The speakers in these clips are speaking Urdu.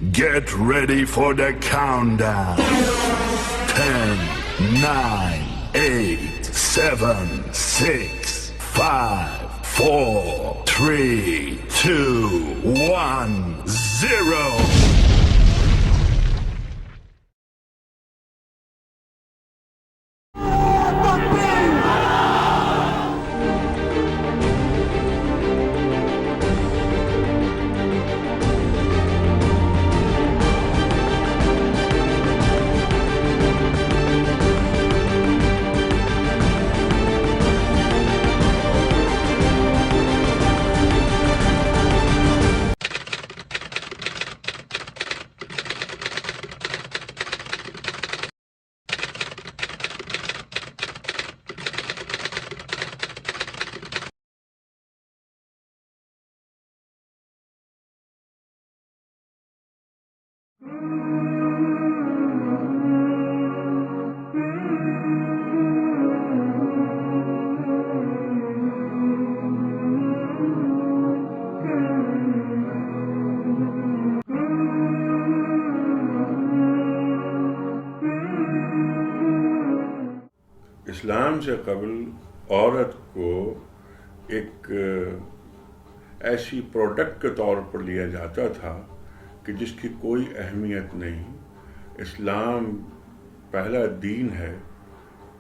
Get ready for the countdown. 10, 9, 8, 7, 6, 5, 4, 3, 2, 1, 0. اسلام سے قبل عورت کو ایک ایسی پروڈکٹ کے طور پر لیا جاتا تھا کہ جس کی کوئی اہمیت نہیں. اسلام پہلا دین ہے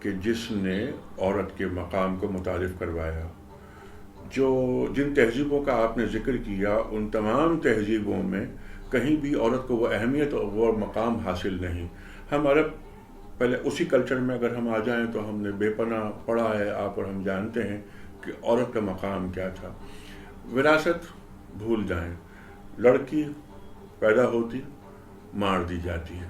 کہ جس نے عورت کے مقام کو متعارف کروایا. جن تہذیبوں کا آپ نے ذکر کیا ان تمام تہذیبوں میں کہیں بھی عورت کو وہ اہمیت اور وہ مقام حاصل نہیں. ہم عرب پہلے اسی کلچر میں اگر ہم آ جائیں تو ہم نے بے پناہ پڑھا ہے آپ اور ہم جانتے ہیں کہ عورت کا مقام کیا تھا. وراثت بھول جائیں, لڑکی پیدا ہوتی مار دی جاتی ہے.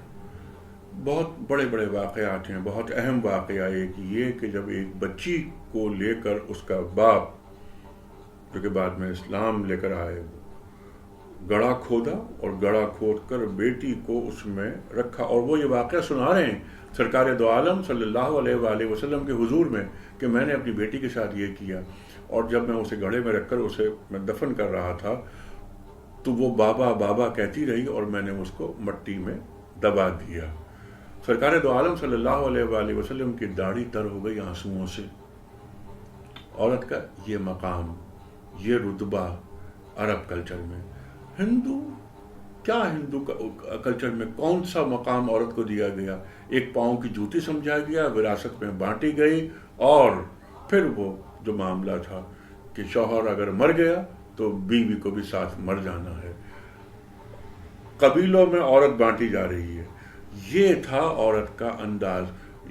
بہت بڑے بڑے واقعات ہیں. بہت اہم واقعہ ایک یہ کہ جب ایک بچی کو لے کر اس کا باپ جو کہ بعد میں اسلام لے کر آئے گڑھا کھودا اور گڑھا کھود کر بیٹی کو اس میں رکھا, اور وہ یہ واقعہ سنا رہے ہیں سرکار دو عالم صلی اللہ علیہ وآلہ وسلم کے حضور میں کہ میں نے اپنی بیٹی کے ساتھ یہ کیا, اور جب میں اسے گڑھے میں رکھ کر اسے میں دفن کر رہا تھا تو وہ بابا بابا کہتی رہی اور میں نے اس کو مٹی میں دبا دیا. سرکار دو عالم صلی اللہ علیہ وآلہ وسلم کی داڑھی تر ہو گئی آنسوؤں سے. عورت کا یہ مقام, یہ رتبہ عرب کلچر میں. ہندو کلچر میں کون سا مقام عورت کو دیا گیا؟ ایک پاؤں کی جوتی سمجھا گیا, وراثت میں بانٹی گئی, اور پھر وہ جو معاملہ تھا کہ شوہر اگر مر گیا تو بیوی کو بھی ساتھ مر جانا ہے. قبیلوں میں عورت بانٹی جا رہی ہے. یہ تھا عورت کا انداز.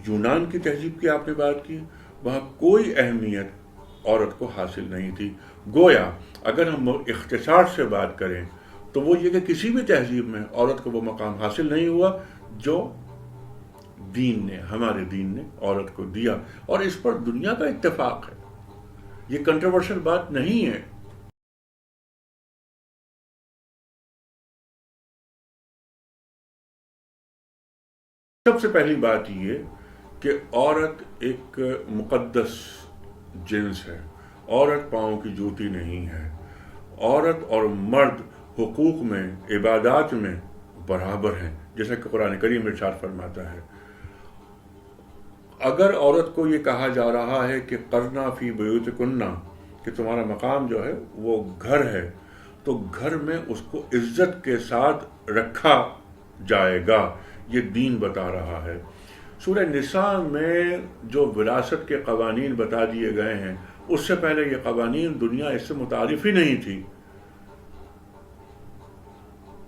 یونان کی تہذیب کی آپ نے بات کی, وہاں کوئی اہمیت عورت کو حاصل نہیں تھی. گویا اگر ہم اختصار سے بات کریں تو وہ یہ کہ کسی بھی تہذیب میں عورت کو وہ مقام حاصل نہیں ہوا جو دین نے, ہمارے دین نے عورت کو دیا, اور اس پر دنیا کا اتفاق ہے. یہ کنٹروورشل بات نہیں ہے. سب سے پہلی بات یہ کہ عورت ایک مقدس جنس ہے. عورت پاؤں کی جوتی نہیں ہے. عورت اور مرد حقوق میں, عبادات میں برابر ہیں, جیسا کہ قرآن کریم ارشاد فرماتا ہے. اگر عورت کو یہ کہا جا رہا ہے کہ قرنا فی بیوتکن, کہ تمہارا مقام جو ہے وہ گھر ہے, تو گھر میں اس کو عزت کے ساتھ رکھا جائے گا. یہ دین بتا رہا ہے. سورہ نساء میں جو وراثت کے قوانین بتا دیے گئے ہیں, اس سے پہلے یہ قوانین دنیا اس سے متعارف ہی نہیں تھی.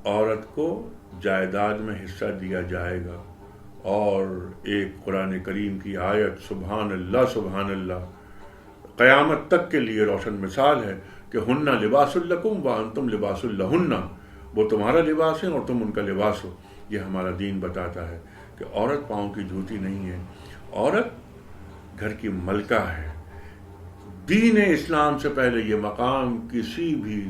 عورت کو جائیداد میں حصہ دیا جائے گا, اور ایک قرآن کریم کی آیت سبحان اللہ قیامت تک کے لیے روشن مثال ہے کہ ہن لباس لکم وانتم لباس لہن, وہ تمہارا لباس ہے اور تم ان کا لباس ہو. یہ ہمارا دین بتاتا ہے کہ عورت پاؤں کی جوتی نہیں ہے. عورت گھر کی ملکہ ہے. دین اسلام سے پہلے یہ مقام کسی بھی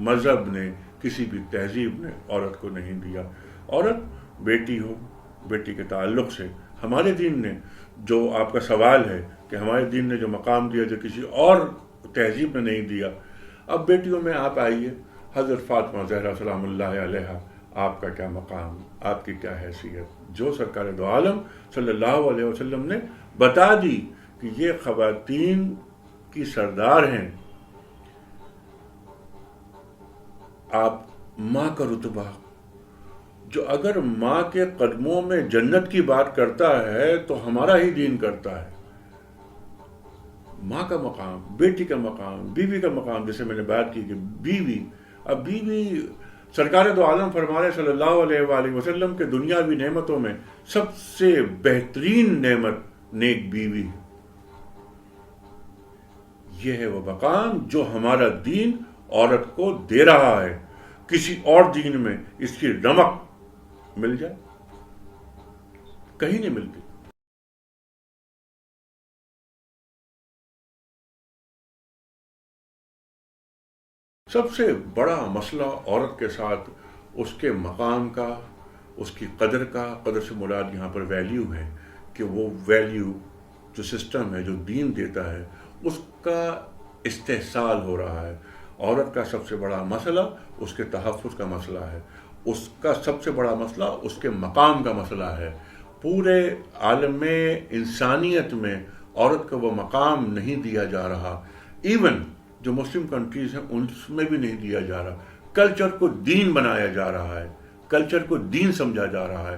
مذہب نے, کسی بھی تہذیب نے عورت کو نہیں دیا. عورت بیٹی ہو, بیٹی کے تعلق سے ہمارے دین نے, جو آپ کا سوال ہے کہ ہمارے دین نے جو مقام دیا جو کسی اور تہذیب نے نہیں دیا. اب بیٹیوں میں آپ آئیے, حضرت فاطمہ زہرا سلام اللہ علیہا, آپ کا کیا مقام، آپ کی کیا حیثیت، جو سرکار دو عالم صلی اللہ علیہ وسلم نے بتا دی کہ یہ خواتین کی سردار ہیں. آپ ماں کا رتبہ، جو اگر ماں کے قدموں میں جنت کی بات کرتا ہے تو ہمارا ہی دین کرتا ہے. ماں کا مقام، بیٹی کا مقام، بیوی کا مقام، جیسے میں نے بات کی کہ بیوی، اب بیوی سرکار دو عالم فرما رہے صلی اللہ علیہ وآلہ وسلم کے دنیاوی نعمتوں میں سب سے بہترین نعمت نیک بیوی. یہ ہے وہ مقام جو ہمارا دین عورت کو دے رہا ہے. کسی اور دین میں اس کی رمق مل جائے کہیں نہیں ملتی. سب سے بڑا مسئلہ عورت کے ساتھ اس کے مقام کا، اس کی قدر کا، قدر سے مراد یہاں پر ویلیو ہے کہ وہ ویلیو جو سسٹم ہے، جو دین دیتا ہے، اس کا استحصال ہو رہا ہے. عورت کا سب سے بڑا مسئلہ اس کے تحفظ کا مسئلہ ہے. اس کا سب سے بڑا مسئلہ اس کے مقام کا مسئلہ ہے. پورے عالم انسانیت میں عورت کو وہ مقام نہیں دیا جا رہا. ایون جو مسلم کنٹریز ہیں ان میں بھی نہیں دیا جا رہا. کلچر کو دین بنایا جا رہا ہے، کلچر کو دین سمجھا جا رہا ہے.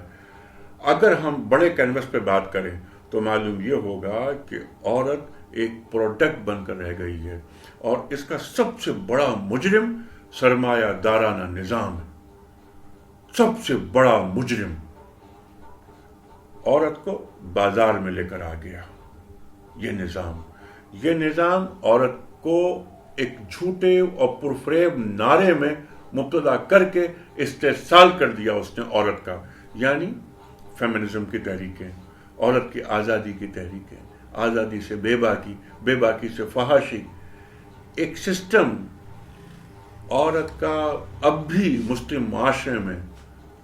اگر ہم بڑے کینوس پہ بات کریں تو معلوم یہ ہوگا کہ عورت ایک پروڈکٹ بن کر رہ گئی ہے، اور اس کا سب سے بڑا مجرم سرمایہ دارانہ نظام ہے. سب سے بڑا مجرم عورت کو بازار میں لے کر آ گیا. یہ نظام عورت کو ایک جھوٹے اور پرفریب نعرے میں مبتلا کر کے استحصال کر دیا اس نے عورت کا. یعنی فیمنزم کی تحریکیں، عورت کی آزادی کی تحریکیں، آزادی سے بے باکی، بے باکی سے فحاشی، ایک سسٹم عورت کا اب بھی مسلم معاشرے میں،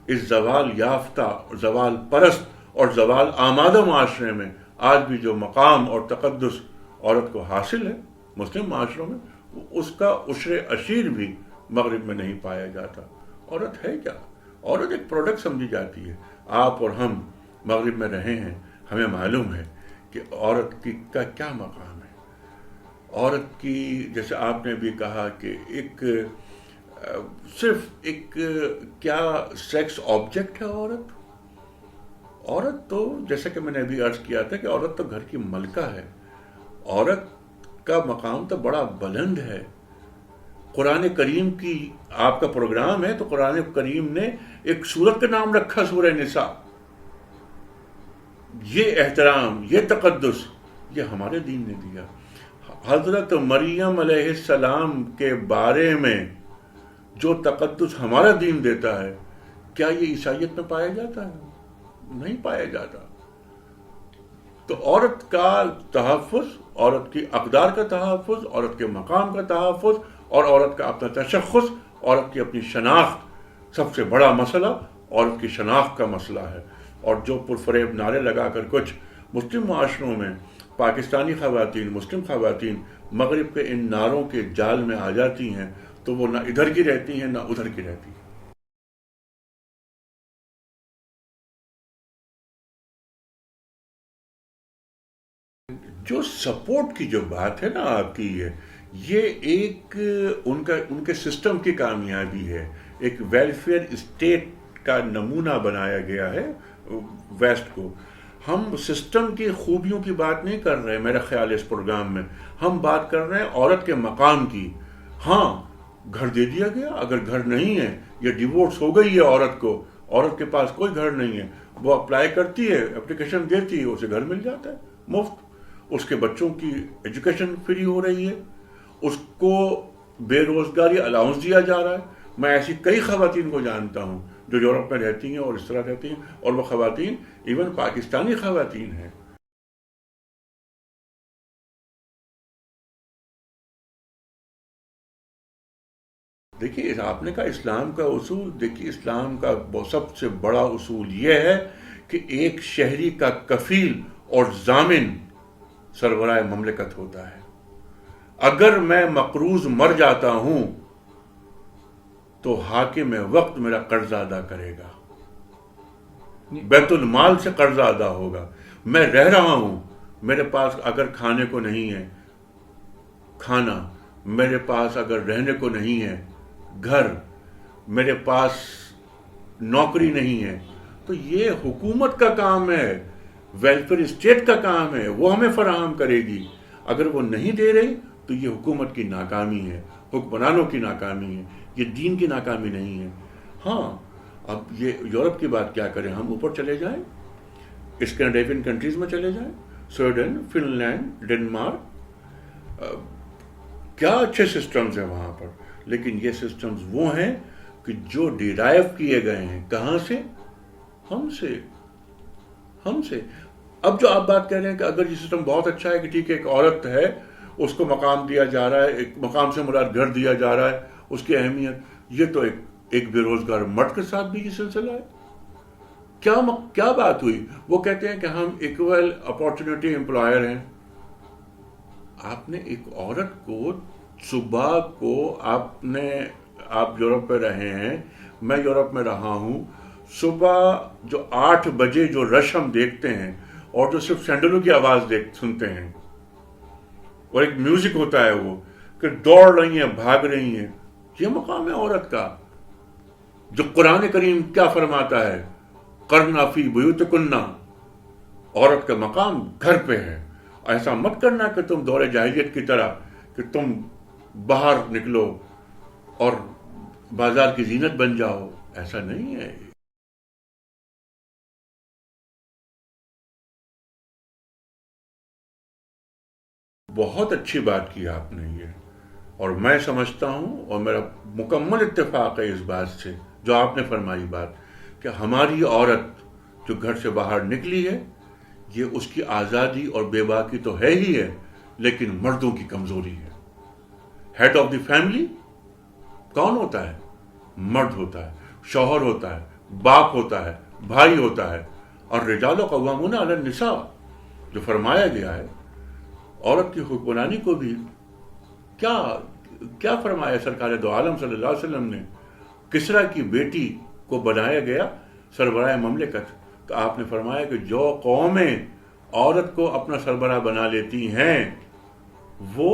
اس زوال یافتہ، زوال پرست اور زوال آمادہ معاشرے میں آج بھی جو مقام اور تقدس عورت کو حاصل ہے مسلم معاشروں میں، اس کا عشر عشیر بھی مغرب میں نہیں پایا جاتا. عورت ہے کیا؟ عورت ایک پروڈکٹ سمجھی جاتی ہے. آپ اور ہم مغرب میں رہے ہیں، ہمیں معلوم ہے کہ عورت کا کیا مقام ہے. عورت کی، جیسے آپ نے بھی کہا کہ ایک صرف ایک کیا سیکس آبجیکٹ ہے عورت. عورت تو جیسا کہ میں نے ابھی عرض کیا تھا کہ عورت تو گھر کی ملکہ ہے. عورت کا مقام تو بڑا بلند ہے. قرآن کریم کی آپ کا پروگرام ہے تو قرآن کریم نے ایک سورت کا نام رکھا سورہ نساء. یہ احترام، یہ تقدس، یہ ہمارے دین نے دیا. حضرت مریم علیہ السلام کے بارے میں جو تقدس ہمارا دین دیتا ہے، کیا یہ عیسائیت میں پایا جاتا ہے؟ نہیں پایا جاتا. تو عورت کا تحفظ، عورت کی اقدار کا تحفظ، عورت کے مقام کا تحفظ اور عورت کا اپنا تشخص، عورت کی اپنی شناخت، سب سے بڑا مسئلہ عورت کی شناخت کا مسئلہ ہے. اور جو پرفریب نعرے لگا کر کچھ مسلم معاشروں میں پاکستانی خواتین، مسلم خواتین مغرب کے ان نعروں کے جال میں آ جاتی ہیں تو وہ نہ ادھر کی رہتی ہیں نہ ادھر کی رہتی ہیں. جو سپورٹ کی جو بات ہے نا آپ کی، یہ ایک ان کے سسٹم کی کامیابی ہے. ایک ویلفیئر اسٹیٹ کا نمونہ بنایا گیا ہے ویسٹ کو. ہم سسٹم کی خوبیوں کی بات نہیں کر رہے میرا خیال ہے اس پروگرام میں. ہم بات کر رہے ہیں عورت کے مقام کی. ہاں، گھر دے دیا گیا. اگر گھر نہیں ہے یا ڈیورس ہو گئی ہے عورت کو، عورت کے پاس کوئی گھر نہیں ہے، وہ اپلائی کرتی ہے، اپلیکیشن دیتی ہے، اسے گھر مل جاتا ہے مفت. اس کے بچوں کی ایجوکیشن فری ہو رہی ہے، اس کو بے روزگاری الاؤنس دیا جا رہا ہے. میں ایسی کئی خواتین کو جانتا ہوں جو یورپ میں رہتی ہیں اور اس طرح رہتی ہیں، اور وہ خواتین ایون پاکستانی خواتین ہیں. دیکھیے، آپ نے کہا اسلام کا اصول. دیکھیے، اسلام کا سب سے بڑا اصول یہ ہے کہ ایک شہری کا کفیل اور ضامن سربراہ مملکت ہوتا ہے. اگر میں مقروض مر جاتا ہوں تو حاکم وقت میرا قرض ادا کرے گا، بیت المال سے قرض ادا ہوگا. میں رہ رہا ہوں، میرے پاس اگر کھانے کو نہیں ہے کھانا، میرے پاس اگر رہنے کو نہیں ہے گھر، میرے پاس نوکری نہیں ہے، تو یہ حکومت کا کام ہے، ویلفیئر اسٹیٹ کا کام ہے، وہ ہمیں فراہم کرے گی. اگر وہ نہیں دے رہی تو یہ حکومت کی ناکامی ہے، حکمرانوں کی ناکامی ہے، یہ دین کی ناکامی نہیں ہے. ہاں اب یہ یورپ کی بات کیا کریں، ہم اوپر چلے جائیں، اسکینڈینیوین کنٹریز میں چلے جائیں، سویڈن، فن لینڈ، ڈنمارک، کیا اچھے سسٹمز ہیں وہاں پر. لیکن یہ سسٹمز وہ ہیں کہ جو ڈیرائیو کیے گئے ہیں کہاں سے؟ ہم سے. اب جو آپ بات کہہ رہے ہیں کہ اگر یہ سسٹم بہت اچھا ہے کہ ٹھیک ہے ایک عورت ہے اس کو مقام دیا جا رہا ہے، ایک مقام سے مراد گھر دیا جا رہا ہے، اس کی اہمیت، یہ تو ایک بے روزگار مرد کے ساتھ بھی یہ سلسلہ ہے. کیا بات ہوئی؟ وہ کہتے ہیں کہ ہم ایکول اپارچونٹی امپلائر ہیں. آپ نے ایک عورت کو صبح کو آپ یورپ پہ رہے ہیں، میں یورپ میں رہا ہوں، صبح جو 8 بجے جو رش ہم دیکھتے ہیں اور جو صرف سینڈلوں کی آواز سنتے ہیں اور ایک میوزک ہوتا ہے وہ کہ دوڑ رہی ہیں، بھاگ رہی ہیں، یہ مقام ہے عورت کا. جو قرآن کریم کیا فرماتا ہے؟ قرنا فی بیوتکن، عورت کا مقام گھر پہ ہے. ایسا مت کرنا کہ تم دور جاہلیت کی طرح کہ تم باہر نکلو اور بازار کی زینت بن جاؤ، ایسا نہیں ہے. بہت اچھی بات کی آپ نے یہ، اور میں سمجھتا ہوں اور میرا مکمل اتفاق ہے اس بات سے جو آپ نے فرمائی بات، کہ ہماری عورت جو گھر سے باہر نکلی ہے یہ اس کی آزادی اور بے باکی تو ہے ہی ہے، لیکن مردوں کی کمزوری ہے. ہیڈ آف دی فیملی کون ہوتا ہے؟ مرد ہوتا ہے، شوہر ہوتا ہے، باپ ہوتا ہے، بھائی ہوتا ہے. اور رجال قوامون علی النساء جو فرمایا گیا ہے، عورت کی حکمرانی کو بھی کیا فرمایا سرکار دو عالم صلی اللہ علیہ وسلم نے؟ کسریٰ کی بیٹی کو بنایا گیا سربراہ مملکت، تو آپ نے فرمایا کہ جو قومیں عورت کو اپنا سربراہ بنا لیتی ہیں وہ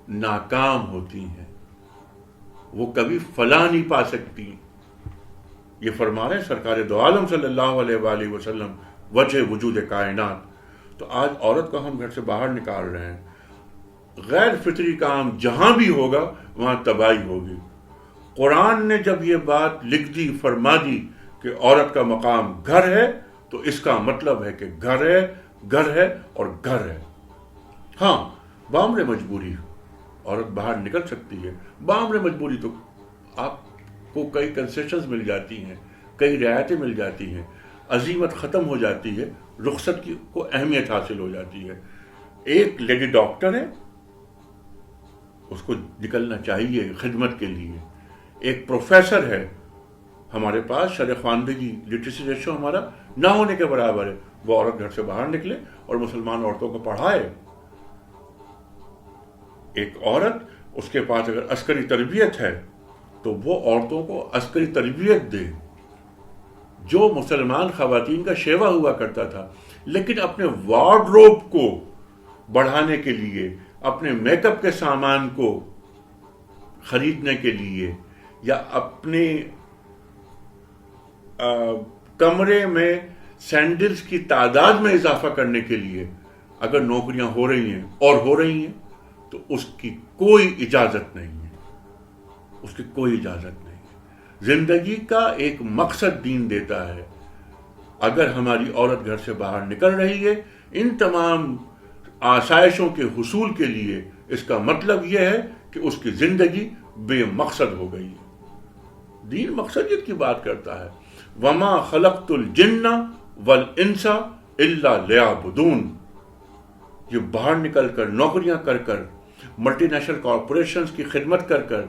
ناکام ہوتی ہیں، وہ کبھی فلاح نہیں پا سکتی. یہ فرما رہے ہیں سرکار دو عالم صلی اللہ علیہ وآلہ وسلم، وجہ وجود کائنات. تو آج عورت کو ہم گھر سے باہر نکال رہے ہیں. غیر فطری کام جہاں بھی ہوگا وہاں تباہی ہوگی. قرآن نے جب یہ بات لکھ دی، فرما دی کہ عورت کا مقام گھر ہے، تو اس کا مطلب ہے کہ گھر ہے اور گھر ہے. ہاں بامر مجبوری عورت باہر نکل سکتی ہے، بامر مجبوری تو آپ کو کئی کنسیشنز مل جاتی ہیں، کئی رعایتیں مل جاتی ہیں، عزیمت ختم ہو جاتی ہے، رخصت کی کو اہمیت حاصل ہو جاتی ہے. ایک لیڈی ڈاکٹر ہے، اس کو نکلنا چاہیے خدمت کے لیے. ایک پروفیسر ہے، ہمارے پاس شرح خواندگی لٹریسی ریشو ہمارا نہ ہونے کے برابر ہے، وہ عورت گھر سے باہر نکلے اور مسلمان عورتوں کو پڑھائے. ایک عورت، اس کے پاس اگر عسکری تربیت ہے تو وہ عورتوں کو عسکری تربیت دے، جو مسلمان خواتین کا شیوا ہوا کرتا تھا. لیکن اپنے وارڈروب کو بڑھانے کے لیے، اپنے میک اپ کے سامان کو خریدنے کے لیے، یا اپنے کمرے میں سینڈلز کی تعداد میں اضافہ کرنے کے لیے اگر نوکریاں ہو رہی ہیں تو اس کی کوئی اجازت نہیں ہے، اس کی کوئی اجازت نہیں ہے. زندگی کا ایک مقصد دین دیتا ہے. اگر ہماری عورت گھر سے باہر نکل رہی ہے ان تمام آسائشوں کے حصول کے لیے، اس کا مطلب یہ ہے کہ اس کی زندگی بے مقصد ہو گئی ہے. دین مقصدیت کی بات کرتا ہے. وما خلقت الجن والانس الا لیعبدون. یہ باہر نکل کر نوکریاں کر ملٹی نیشنل کارپوریشنز کی خدمت کر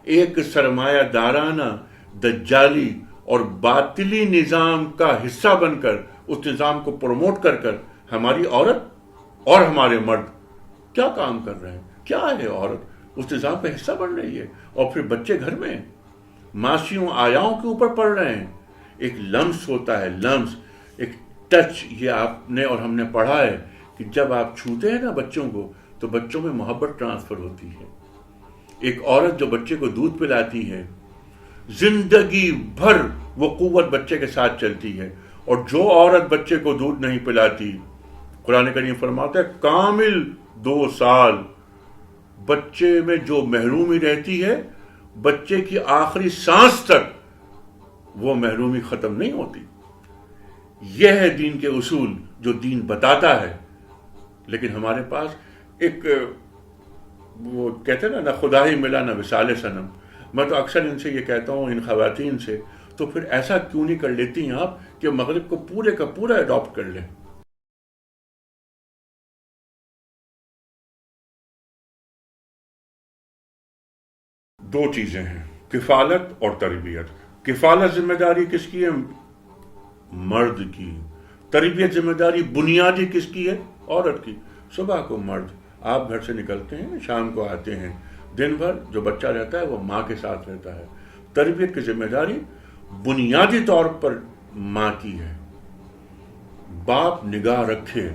ایک سرمایہ دارانہ، دجالی اور باطلی نظام کا حصہ بن کر، اس نظام کو پروموٹ کر ہماری عورت اور ہمارے مرد کیا کام کر رہے ہیں؟ کیا ہے عورت؟ اس نظام کا حصہ بن رہی ہے. اور پھر بچے گھر میں، ماسیوں آیاؤں کے اوپر پڑھ رہے ہیں. ایک لمس ہوتا ہے، لمس، ایک ٹچ. یہ آپ نے اور ہم نے پڑھا ہے کہ جب آپ چھوتے ہیں نا بچوں کو تو بچوں میں محبت ٹرانسفر ہوتی ہے. ایک عورت جو بچے کو دودھ پلاتی ہے زندگی بھر وہ قوت بچے کے ساتھ چلتی ہے. اور جو عورت بچے کو دودھ نہیں پلاتی، قرآن کریم فرماتا ہے کامل 2 سال بچے میں جو محرومی رہتی ہے، بچے کی آخری سانس تک وہ محرومی ختم نہیں ہوتی. یہ ہے دین کے اصول جو دین بتاتا ہے. لیکن ہمارے پاس ایک وہ کہتے ہیں نا خدا ہی ملا نہ وصال صنم. میں تو اکثر ان سے یہ کہتا ہوں، ان خواتین سے، تو پھر ایسا کیوں نہیں کر لیتی ہیں آپ کہ مغرب کو پورے کا پورا اڈاپٹ کر لیں. دو چیزیں ہیں، کفالت اور تربیت. کفالت ذمہ داری کس کی ہے؟ مرد کی. تربیت ذمہ داری بنیادی کس کی ہے؟ عورت کی. صبح کو مرد، آپ گھر سے نکلتے ہیں، شام کو آتے ہیں، دن بھر جو بچہ رہتا ہے وہ ماں کے ساتھ رہتا ہے. تربیت کی ذمہ داری بنیادی طور پر ماں کی ہے. باپ نگاہ رکھے،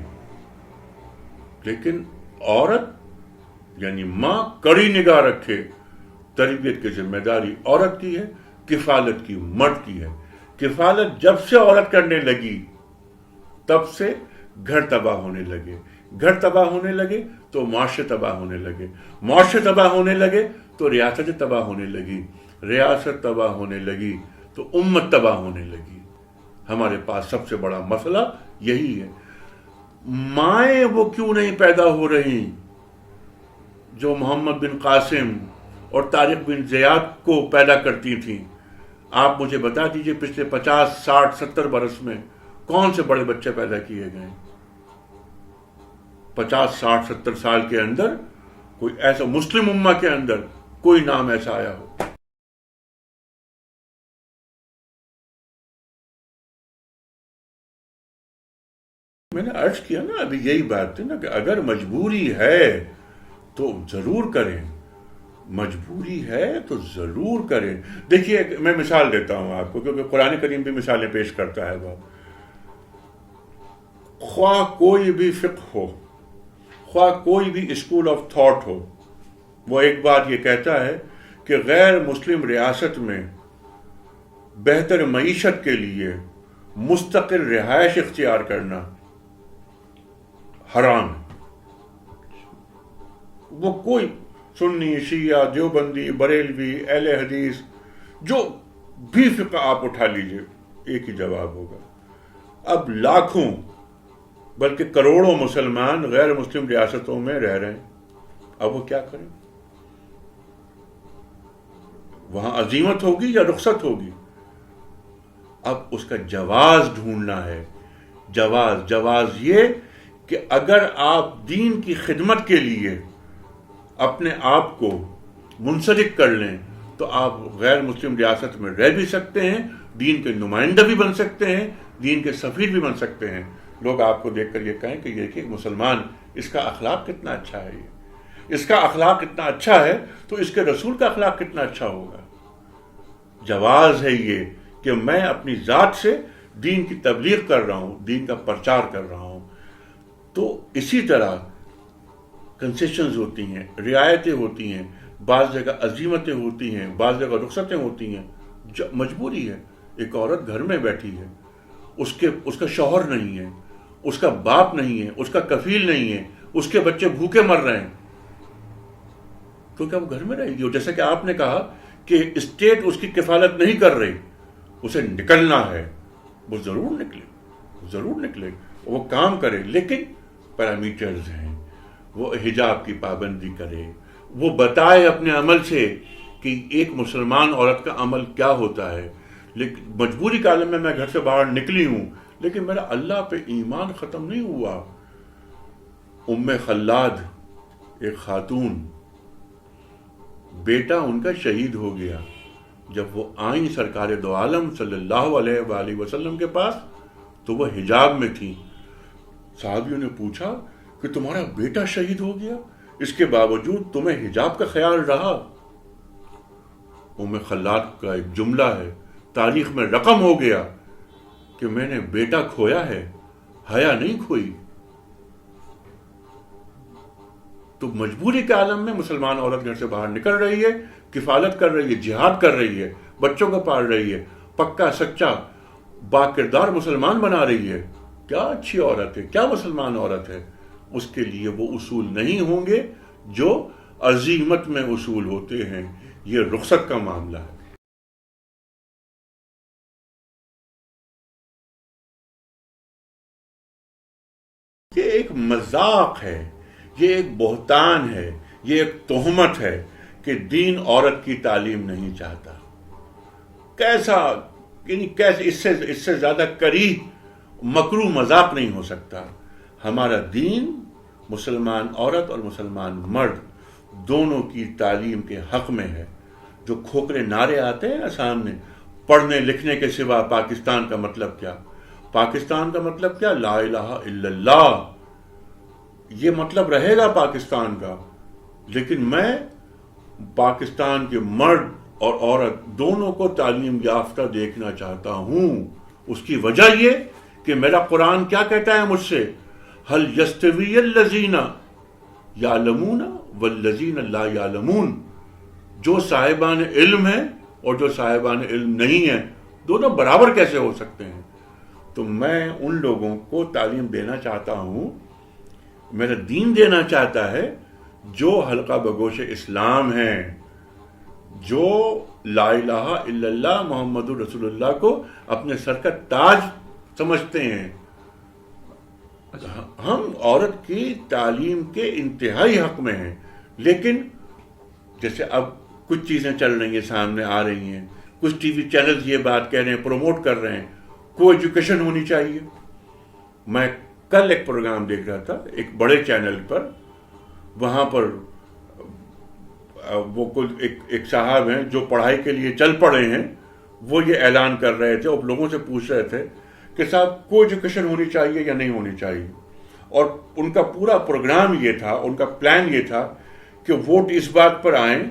لیکن عورت یعنی ماں کڑی نگاہ رکھے. تربیت کی ذمہ داری عورت کی ہے، کفالت کی مرد کی ہے. کفالت جب سے عورت کرنے لگی تب سے گھر تباہ ہونے لگے. گھر تباہ ہونے لگے تو معاشرے تباہ ہونے لگے. معاشرے تباہ ہونے لگے تو ریاست تباہ ہونے لگی. ریاست تباہ ہونے لگی تو امت تباہ ہونے لگی. ہمارے پاس سب سے بڑا مسئلہ یہی ہے. مائیں وہ کیوں نہیں پیدا ہو رہی جو محمد بن قاسم اور طارق بن زیاد کو پیدا کرتی تھیں؟ آپ مجھے بتا دیجئے پچھلے 50 60 70 برس میں کون سے بڑے بچے پیدا کیے گئے؟ 50 60 70 سال کے اندر کوئی ایسا مسلم امہ کے اندر کوئی نام ایسا آیا ہو؟ میں نے عرض کیا نا ابھی یہی بات تھی نا کہ اگر مجبوری ہے تو ضرور کریں. مجبوری ہے تو ضرور کریں. دیکھیے میں مثال دیتا ہوں آپ کو، کیونکہ قرآن کریم بھی مثالیں پیش کرتا ہے. وہ خواہ کوئی بھی فقہ ہو، خواہ کوئی بھی اسکول آف تھاٹ ہو، وہ ایک بات یہ کہتا ہے کہ غیر مسلم ریاست میں بہتر معیشت کے لیے مستقل رہائش اختیار کرنا حرام ہے. وہ کوئی سنی، شیعہ، دیوبندی، بریلوی، اہل حدیث، جو بھی فقہ آپ اٹھا لیجئے، ایک ہی جواب ہوگا. اب لاکھوں بلکہ کروڑوں مسلمان غیر مسلم ریاستوں میں رہ رہے ہیں. اب وہ کیا کریں؟ وہاں عزیمت ہوگی یا رخصت ہوگی؟ اب اس کا جواز ڈھونڈنا ہے. جواز یہ کہ اگر آپ دین کی خدمت کے لیے اپنے آپ کو منسلک کر لیں تو آپ غیر مسلم ریاست میں رہ بھی سکتے ہیں، دین کے نمائندہ بھی بن سکتے ہیں، دین کے سفیر بھی بن سکتے ہیں. لوگ آپ کو دیکھ کر یہ کہیں کہ یہ کہ مسلمان، اس کا اخلاق کتنا اچھا ہے، اس کا اخلاق کتنا اچھا ہے تو اس کے رسول کا اخلاق کتنا اچھا ہوگا. جواز ہے یہ کہ میں اپنی ذات سے دین کی تبلیغ کر رہا ہوں، دین کا پرچار کر رہا ہوں. تو اسی طرح کنسیشنز ہوتی ہیں، رعایتیں ہوتی ہیں، بعض جگہ عزیمتیں ہوتی ہیں، بعض جگہ رخصتیں ہوتی ہیں. مجبوری ہے. ایک عورت گھر میں بیٹھی ہے، اس کا شوہر نہیں ہے، اس کا باپ نہیں ہے، اس کا کفیل نہیں ہے، اس کے بچے بھوکے مر رہے ہیں، تو کیا وہ گھر میں رہے گی؟ اور جیسا کہ آپ نے کہا کہ اسٹیٹ اس کی کفالت نہیں کر رہی، اسے نکلنا ہے، وہ ضرور نکلے، وہ کام کرے، لیکن پیرامیٹرز ہیں. وہ حجاب کی پابندی کرے، وہ بتائے اپنے عمل سے کہ ایک مسلمان عورت کا عمل کیا ہوتا ہے. لیکن مجبوری کا عالم میں گھر سے باہر نکلی ہوں، لیکن میرا اللہ پہ ایمان ختم نہیں ہوا. ام خلاد ایک خاتون، بیٹا ان کا شہید ہو گیا. جب وہ آئیں سرکار دو عالم صلی اللہ علیہ وآلہ وسلم کے پاس تو وہ حجاب میں تھیں. صحابیوں نے پوچھا کہ تمہارا بیٹا شہید ہو گیا، اس کے باوجود تمہیں حجاب کا خیال رہا؟ ام خلاد کا ایک جملہ ہے، تاریخ میں رقم ہو گیا کہ میں نے بیٹا کھویا ہے، حیا نہیں کھوئی. تو مجبوری کے عالم میں مسلمان عورت گھر سے باہر نکل رہی ہے، کفالت کر رہی ہے، جہاد کر رہی ہے، بچوں کو پال رہی ہے، پکا سچا با کردار مسلمان بنا رہی ہے. کیا اچھی عورت ہے، کیا مسلمان عورت ہے. اس کے لیے وہ اصول نہیں ہوں گے جو عزیمت میں اصول ہوتے ہیں. یہ رخصت کا معاملہ ہے. یہ ایک مذاق ہے، یہ ایک بہتان ہے، یہ ایک تہمت ہے کہ دین عورت کی تعلیم نہیں چاہتا. کیسا اس سے زیادہ کریہ مکروہ مذاق نہیں ہو سکتا. ہمارا دین مسلمان عورت اور مسلمان مرد دونوں کی تعلیم کے حق میں ہے. جو کھوکھلے نعرے آتے ہیں نا سامنے، پڑھنے لکھنے کے سوا پاکستان کا مطلب کیا، پاکستان کا مطلب کیا، لا الہ الا اللہ، یہ مطلب رہے گا پاکستان کا. لیکن میں پاکستان کے مرد اور عورت دونوں کو تعلیم یافتہ دیکھنا چاہتا ہوں. اس کی وجہ یہ کہ میرا قرآن کیا کہتا ہے مجھ سے، هل يستوي الذين يعلمون والذين لا يعلمون. جو صاحبان علم ہیں اور جو صاحبان علم نہیں ہیں دونوں برابر کیسے ہو سکتے ہیں. تو میں ان لوگوں کو تعلیم دینا چاہتا ہوں، میرا دین دینا چاہتا ہے جو حلقہ بگوش اسلام ہیں، جو لا الہ الا اللہ محمد رسول اللہ کو اپنے سر کا تاج سمجھتے ہیں. ہم عورت کی تعلیم کے انتہائی حق میں ہیں. لیکن جیسے اب کچھ چیزیں چل رہی ہیں، سامنے آ رہی ہیں، کچھ ٹی وی چینلز یہ بات کہہ رہے ہیں، پروموٹ کر رہے ہیں، کو ایجوکیشن ہونی چاہیے. میں کل ایک پروگرام دیکھ رہا تھا ایک بڑے چینل پر، وہاں پر وہ ایک صاحب ہیں جو پڑھائی کے لیے چل پڑے ہیں، وہ یہ اعلان کر رہے تھے اور لوگوں سے پوچھ رہے تھے کہ صاحب کو ایجوکیشن ہونی چاہیے یا نہیں ہونی چاہیے. اور ان کا پورا پروگرام یہ تھا، ان کا پلان یہ تھا کہ ووٹ اس بات پر آئیں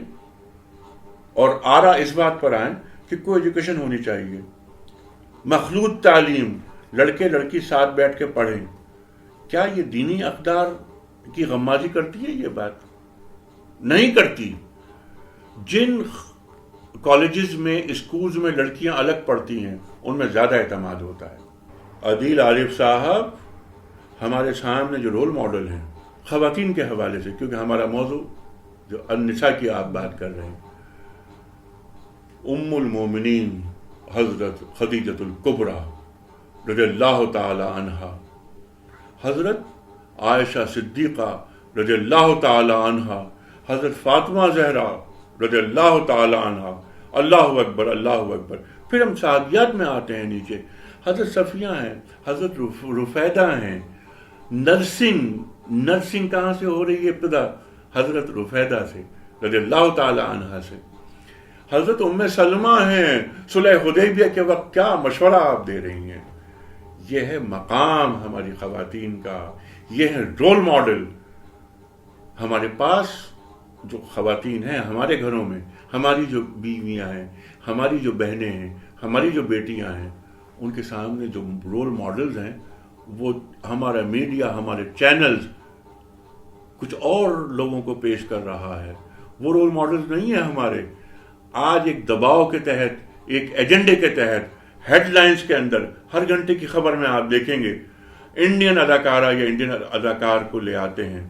اور آرا اس بات پر آئیں کہ کو ایجوکیشن ہونی چاہیے. مخلوط تعلیم، لڑکے لڑکی ساتھ بیٹھ کے پڑھیں. کیا یہ دینی اقدار کی غمازی کرتی ہے؟ یہ بات نہیں کرتی. جن کالجز میں، اسکولز میں لڑکیاں الگ پڑھتی ہیں ان میں زیادہ اعتماد ہوتا ہے. عدیل عارف صاحب ہمارے سامنے جو رول ماڈل ہیں خواتین کے حوالے سے، کیونکہ ہمارا موضوع جو النساء کی آپ بات کر رہے ہیں، ام المومنین حضرت خدیجۃ الکبریٰ رضی اللہ تعالی عنہا، حضرت عائشہ صدیقہ رضی اللہ تعالی عنہا، حضرت فاطمہ زہرا رضی اللہ تعالی عنہا. اللہ اکبر، اللہ اکبر. پھر ہم صحابیات میں آتے ہیں نیچے، حضرت صفیہ ہیں، حضرت رفیدہ ہیں. نرسنگ کہاں سے ہو رہی ہے ابتدا؟ حضرت رفیدہ سے رضی اللہ تعالی عنہا سے. حضرت ام سلمہ ہیں، صلح حدیبیہ کے وقت کیا مشورہ آپ دے رہی ہیں. یہ ہے مقام ہماری خواتین کا، یہ ہے رول ماڈل. ہمارے پاس جو خواتین ہیں ہمارے گھروں میں، ہماری جو بیویاں ہیں، ہماری جو بہنیں ہیں، ہماری جو بیٹیاں ہیں، ان کے سامنے جو رول ماڈلز ہیں وہ ہمارا میڈیا، ہمارے چینلز کچھ اور لوگوں کو پیش کر رہا ہے. وہ رول ماڈلز نہیں ہیں ہمارے. آج ایک دباؤ کے تحت، ایک ایجنڈے کے تحت، ہیڈ لائنز کے اندر ہر گھنٹے کی خبر میں آپ دیکھیں گے انڈین اداکارہ یا انڈین اداکار کو لے آتے ہیں،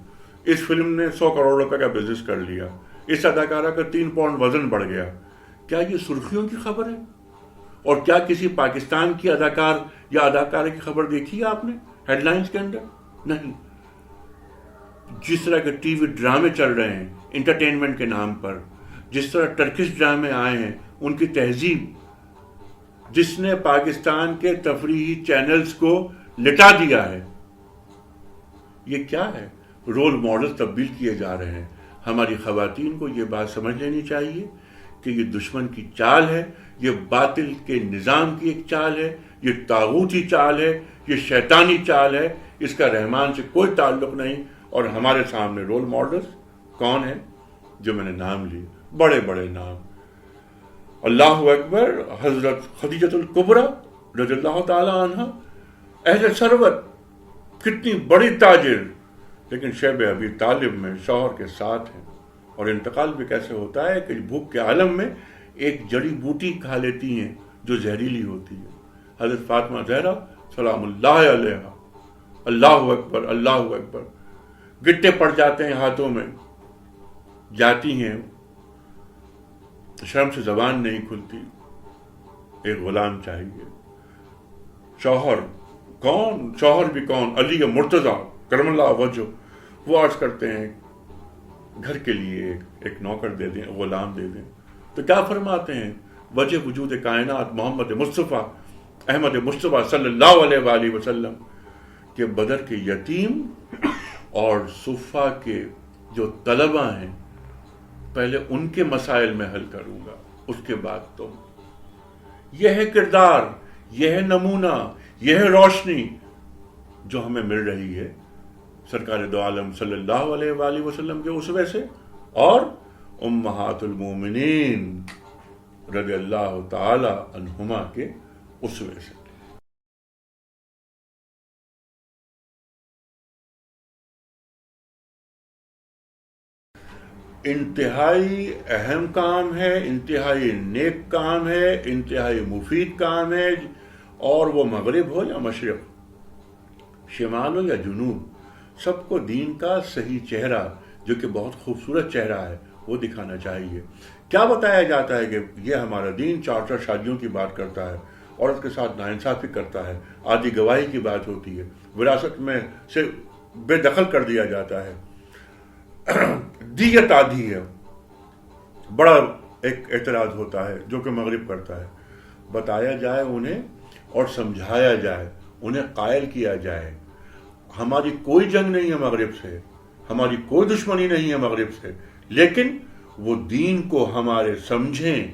اس فلم نے 100 کروڑ روپے کا بزنس کر لیا، اس اداکارہ کا 3 پاؤنڈ وزن بڑھ گیا. کیا یہ سرخیوں کی خبر ہے؟ اور کیا کسی پاکستان کی اداکار یا اداکارہ کی خبر دیکھی ہے آپ نے ہیڈ لائنز کے اندر؟ نہیں. جس طرح کے ٹی وی ڈرامے چل رہے ہیں انٹرٹینمنٹ کے نام پر، جس طرح ٹرکش ڈرامے آئے ہیں، ان کی تہذیب جس نے پاکستان کے تفریحی چینلز کو لٹا دیا ہے، یہ کیا ہے؟ رول ماڈل تبدیل کیے جا رہے ہیں. ہماری خواتین کو یہ بات سمجھ لینی چاہیے کہ یہ دشمن کی چال ہے، یہ باطل کے نظام کی ایک چال ہے، یہ طاغوتی چال ہے، یہ شیطانی چال ہے. اس کا رحمان سے کوئی تعلق نہیں. اور ہمارے سامنے رول ماڈلز کون ہیں جو میں نے نام لیے، بڑے بڑے نام. اللہ اکبر، حضرت خدیجۃ الکبریٰ رضی اللہ تعالی عنہ، اہل ثروت، کتنی بڑی تاجر، لیکن شیب ابی طالب میں شوہر کے ساتھ ہیں، اور انتقال بھی کیسے ہوتا ہے کہ بھوک کے عالم میں ایک جڑی بوٹی کھا لیتی ہیں جو زہریلی ہوتی ہے۔ حضرت فاطمہ زہرا سلام اللہ علیہا، اللہ اکبر اللہ اکبر، گٹے پڑ جاتے ہیں ہاتھوں میں، جاتی ہیں، شرم سے زبان نہیں کھلتی، ایک غلام چاہیے۔ شوہر کون؟ شوہر بھی کون؟ علی مرتضیٰ کرم اللہ وجہ، وہ عرض کرتے ہیں گھر کے لیے ایک نوکر دے دیں، غلام دے دیں، تو کیا فرماتے ہیں؟ وجہ وجود کائنات محمد مصطفیٰ احمد مصطفیٰ صلی اللہ علیہ وآلہ وسلم کہ بدر کے یتیم اور صفہ کے جو طلبہ ہیں پہلے ان کے مسائل میں حل کروں گا، اس کے بعد تم۔ یہ ہے کردار، یہ ہے نمونہ، یہ ہے روشنی جو ہمیں مل رہی ہے سرکار دو عالم صلی اللہ علیہ وآلہ وسلم کے اسوے سے اور امہات المومنین رضی اللہ تعالی عنہما کے اسوے سے۔ انتہائی اہم کام ہے، انتہائی نیک کام ہے، انتہائی مفید کام ہے، اور وہ مغرب ہو یا مشرق، شمال ہو یا جنوب، سب کو دین کا صحیح چہرہ جو کہ بہت خوبصورت چہرہ ہے وہ دکھانا چاہیے۔ کیا بتایا جاتا ہے کہ یہ ہمارا دین چار شادیوں کی بات کرتا ہے، عورت کے ساتھ ناانصافی کرتا ہے، آدھی گواہی کی بات ہوتی ہے، وراثت میں سے بے دخل کر دیا جاتا ہے، دیت آدھی ہے، بڑا ایک اعتراض ہوتا ہے جو کہ مغرب کرتا ہے۔ بتایا جائے انہیں اور سمجھایا جائے، انہیں قائل کیا جائے ہماری کوئی جنگ نہیں ہے مغرب سے، ہماری کوئی دشمنی نہیں ہے مغرب سے، لیکن وہ دین کو ہمارے سمجھیں،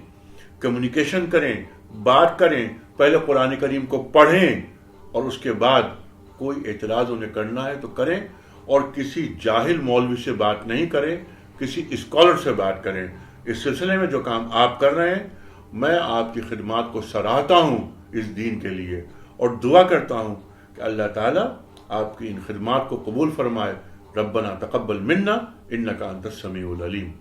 کمیونیکیشن کریں، بات کریں، پہلے قرآن کریم کو پڑھیں اور اس کے بعد کوئی اعتراض انہیں کرنا ہے تو کریں، اور کسی جاہل مولوی سے بات نہیں کریں، کسی اسکالر سے بات کریں۔ اس سلسلے میں جو کام آپ کر رہے ہیں میں آپ کی خدمات کو سراہتا ہوں اس دین کے لیے، اور دعا کرتا ہوں کہ اللہ تعالیٰ آپ کی ان خدمات کو قبول فرمائے۔ ربنا تقبل منا انک انت السمیع العلیم۔